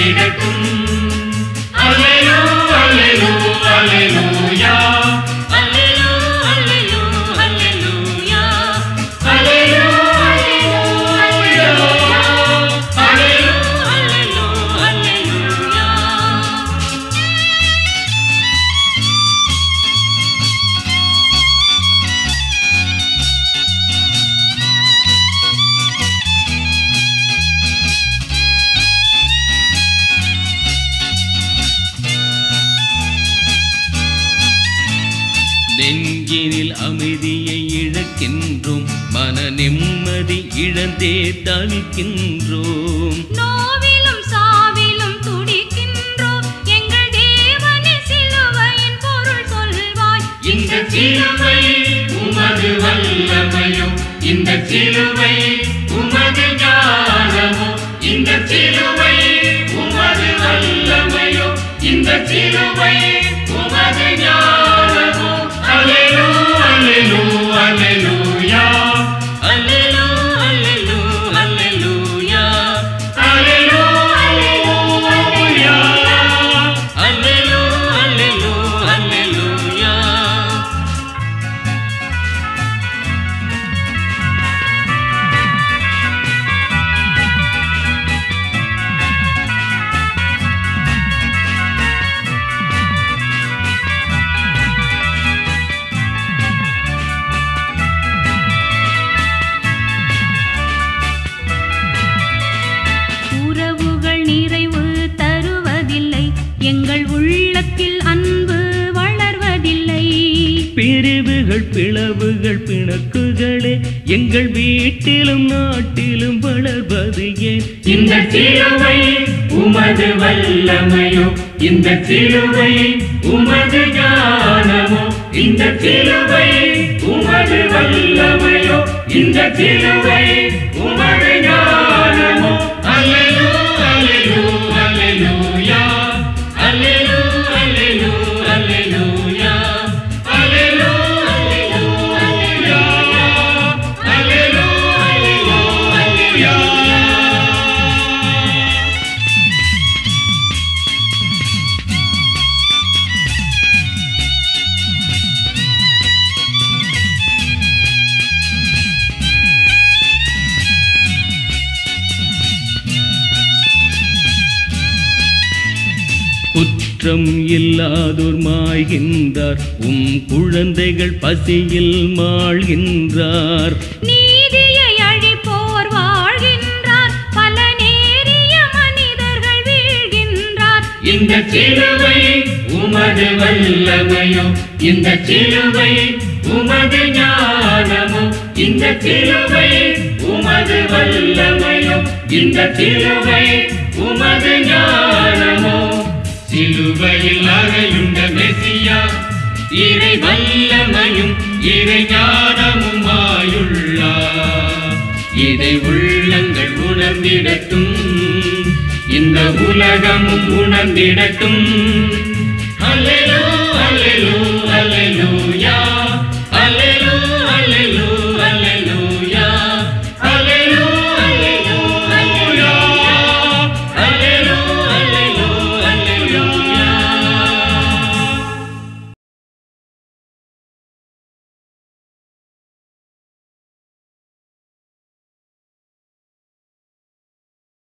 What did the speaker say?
உணர்ந்திடட்டும். அல்லேலூ அல்லேலூ அல்லேலூயா அல்லேலூ அல்லேலூ அல்லேலூயா அல்லேலூ அல்லேலூயா அல்லேலூ அல்லேலூ அல்லேலூயா. நெஞ்சினில் அமைதியை இழக்கின்றோம், மன நிம்மதி இழந்தே தவிக்கின்றோம். நோவிலும் சாவிலும் துடிக்கின்றோம், எங்கள் தேவனே சிலுவையின் பொருள் சொல்வாய். இந்த சிலுவை உமது வல்லமையோ, இந்த சிலுவை உமது ஞானமோ, இந்த சிலுவை உமது வல்லமையோ, இந்த சிலுவை உமது ஞானமோ. அல்லேலூ அல்லேலூ அல்லேலூயா அல்லேலூ அல்லேலூ அல்லேலூயா அல்லேலூ அல்லேலூயா அல்லேலூ அல்லேலூ அல்லேலூயா. உறவுகள் நிறைவு தருவதில்லை, எங்கள் உள்ளத்தில் அன்பு வளர்வதில்லை. பிரிவுகள் பிளவுகள் பிணக்குகளே எங்கள் வீட்டிலும் நாட்டிலும் வளர்வது ஏன்? இந்த சிலுவை உமது வல்லமையோ, இந்த சிலுவை உமது ஞானமோ, இந்த சிலுவை உமது வல்லமையோ, இந்த சிலுவை உமது ஞானமோ. அல்லேலூ அல்லேலூ அல்லேலூயா அல்லேலூ அல்லேலூ அல்லேலூயா அல்லேலூ அல்லேலூயா அல்லேலூ அல்லேலூயா. குற்றம் இல்லாதோர் மாய்கின்றார், குழந்தைகள் பசியில் மாழ்கின்றார். நீதியை அழிப்போர் வாழ்கின்றார், பல நேரிய மனிதர்கள் வீழ்கின்றார். இந்த சிலுவை உமது வல்லமையோ, இந்த சிலுவை உமது ஞானமோ, இந்த சிலுவை உமது வல்லமையோ, இந்த சிலுவை உமது ஞானமோ. சிலுவையில் அறையுண்ட மெசியா, இறை வல்லமையும் இறை ஞானமும் ஆயுள்ளார். இதை உள்ளங்கள் உணர்ந்திடட்டும், இந்த உலகமும் உணர்ந்திடட்டும். அல்லேலூயா.